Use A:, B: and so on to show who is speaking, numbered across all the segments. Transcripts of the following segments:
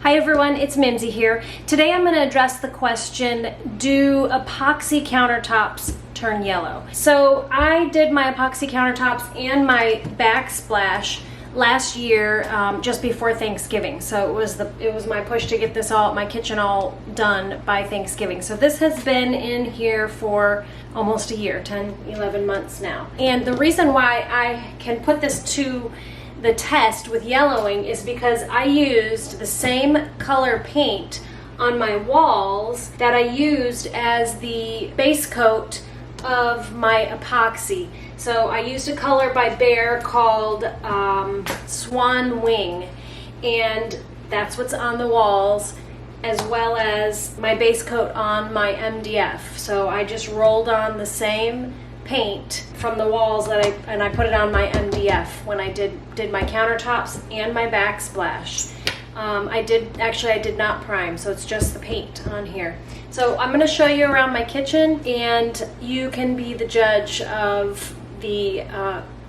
A: Hi everyone, it's Mimsy here. Today I'm going to address the question, do epoxy countertops turn yellow? So I did my epoxy countertops and my backsplash last year just before Thanksgiving. So it was my push to get this my kitchen all done by Thanksgiving. So this has been in here for almost a year, 10, 11 months now. And the reason why I can put this to the test with yellowing is because I used the same color paint on my walls that I used as the base coat of my epoxy. So I used a color by Behr called Swan Wing, and that's what's on the walls, as well as my base coat on my MDF. So I just rolled on the same paint from the walls that I put it on my MDF when I did my countertops and my backsplash. I did not prime, so it's just the paint on here. So I'm going to show you around my kitchen, and you can be the judge of the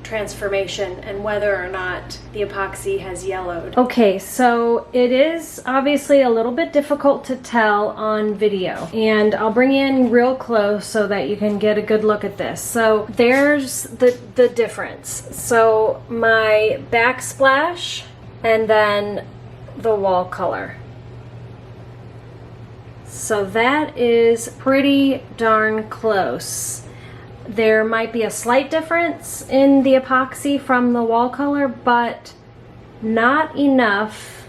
A: transformation and whether or not the epoxy has yellowed. Okay, so it is obviously a little bit difficult to tell on video, and I'll bring you in real close so that you can get a good look at this. So there's the difference. So my backsplash and then the wall color. So that is pretty darn close. There might be a slight difference in the epoxy from the wall color, but not enough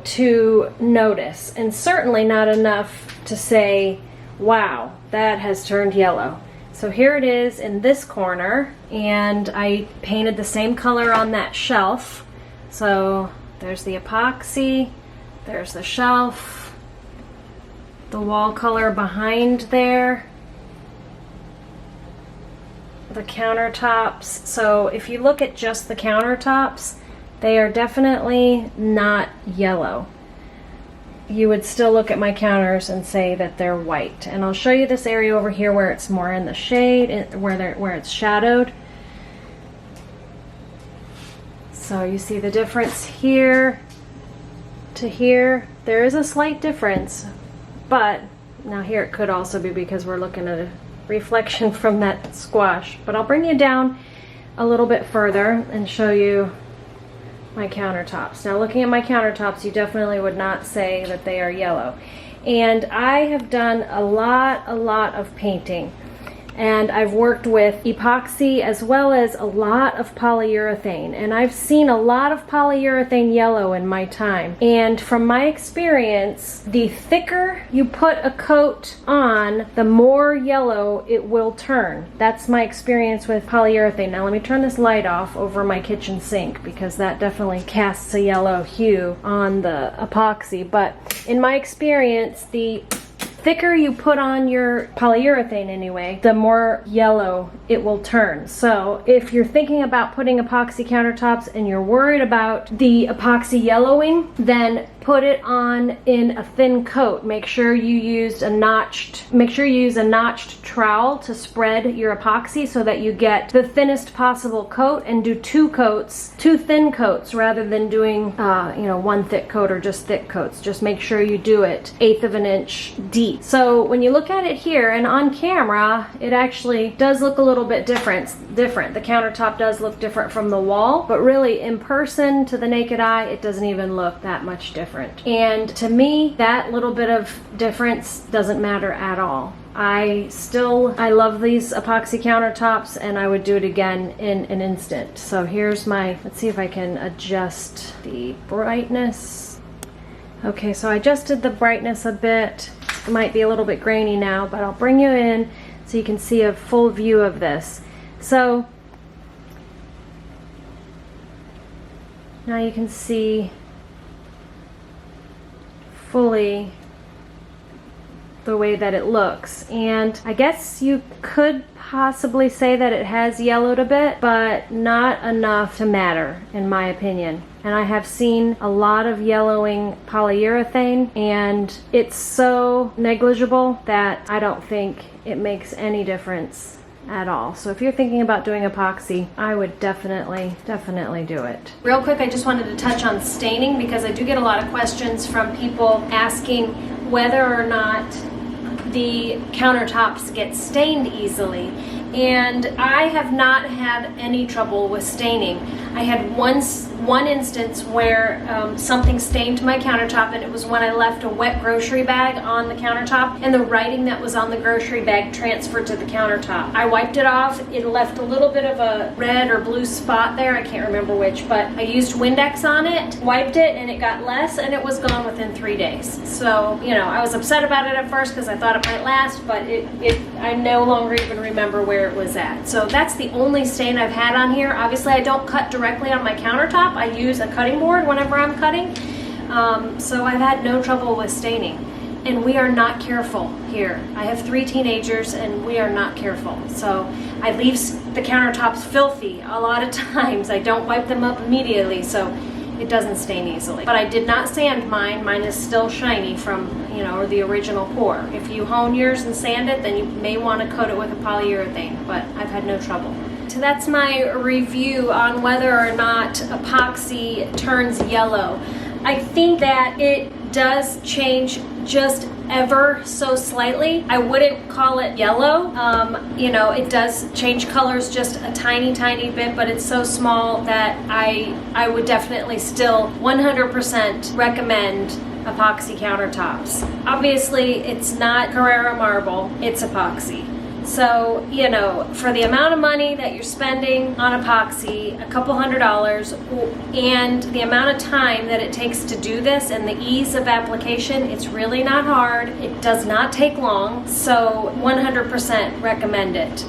A: to notice, and certainly not enough to say, wow, that has turned yellow. So here it is in this corner, and I painted the same color on that shelf. So there's the epoxy, there's the shelf, the wall color behind there, the countertops. So if you look at just the countertops, they are definitely not yellow. You would still look at my counters and say that they're white. And I'll show you this area over here where it's more in the shade, where it's shadowed. So you see the difference here to here. There is a slight difference, but now here it could also be because we're looking at a reflection from that squash. But I'll bring you down a little bit further and show you my countertops. Now looking at my countertops, you definitely would not say that they are yellow. And I have done a lot of painting, and I've worked with epoxy as well as a lot of polyurethane, and I've seen a lot of polyurethane yellow in my time. And from my experience, the thicker you put a coat on, the more yellow it will turn. That's my experience with polyurethane. Now let me turn this light off over my kitchen sink, because that definitely casts a yellow hue on the epoxy. But in my experience, the thicker you put on your polyurethane anyway, the more yellow it will turn. So if you're thinking about putting epoxy countertops and you're worried about the epoxy yellowing, then put it on in a thin coat. Make sure you use a notched trowel to spread your epoxy so that you get the thinnest possible coat, and do two thin coats rather than doing one thick coat or just thick coats. Just make sure you do it 1/8 of an inch deep. So when you look at it here and on camera, it actually does look a little bit different. The countertop does look different from the wall, but really in person to the naked eye, it doesn't even look that much different. And to me, that little bit of difference doesn't matter at all. I love these epoxy countertops, and I would do it again in an instant. So here's let's see if I can adjust the brightness. Okay, so I adjusted the brightness a bit. It might be a little bit grainy now, but I'll bring you in so you can see a full view of this. So now you can see fully the way that it looks. And I guess you could possibly say that it has yellowed a bit, but not enough to matter, in my opinion. And I have seen a lot of yellowing polyurethane, and it's so negligible that I don't think it makes any difference at all. So if you're thinking about doing epoxy, I would definitely do it. Real quick, I just wanted to touch on staining because I do get a lot of questions from people asking whether or not the countertops get stained easily. And I have not had any trouble with staining. I had one instance where something stained my countertop, and it was when I left a wet grocery bag on the countertop, and the writing that was on the grocery bag transferred to the countertop. I wiped it off. It left a little bit of a red or blue spot there. I can't remember which, but I used Windex on it, wiped it, and it got less, and it was gone within 3 days. So, you know, I was upset about it at first because I thought it might last, but I no longer even remember where it was at. So that's the only stain I've had on here. Obviously, I don't cut directly on my countertop. I use a cutting board whenever I'm cutting. So I've had no trouble with staining. And we are not careful here. I have 3 teenagers and we are not careful. So I leave the countertops filthy a lot of times. I don't wipe them up immediately, so it doesn't stain easily. But I did not sand mine. Mine is still shiny from, you know, the original pour. If you hone yours and sand it, then you may want to coat it with a polyurethane, but I've had no trouble. So that's my review on whether or not epoxy turns yellow. I think that it does change just ever so slightly. I wouldn't call it yellow. You know, it does change colors just a tiny bit, but it's so small that I would definitely still 100% recommend epoxy countertops. Obviously, it's not Carrara marble, it's epoxy. So, you know, for the amount of money that you're spending on epoxy, a couple $100s, and the amount of time that it takes to do this and the ease of application, it's really not hard. It does not take long, so 100% recommend it.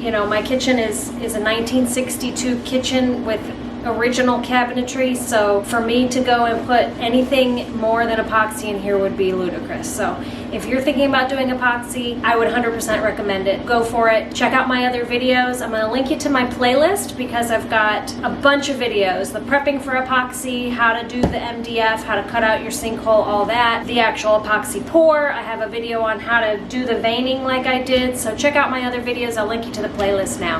A: You know, my kitchen is a 1962 kitchen with original cabinetry, so for me to go and put anything more than epoxy in here would be ludicrous. So if you're thinking about doing epoxy, I would 100% recommend it. Go for it. Check out my other videos. I'm going to link you to my playlist because I've got a bunch of videos. The prepping for epoxy, how to do the MDF, how to cut out your sinkhole, all that. The actual epoxy pour. I have a video on how to do the veining like I did. So check out my other videos. I'll link you to the playlist now.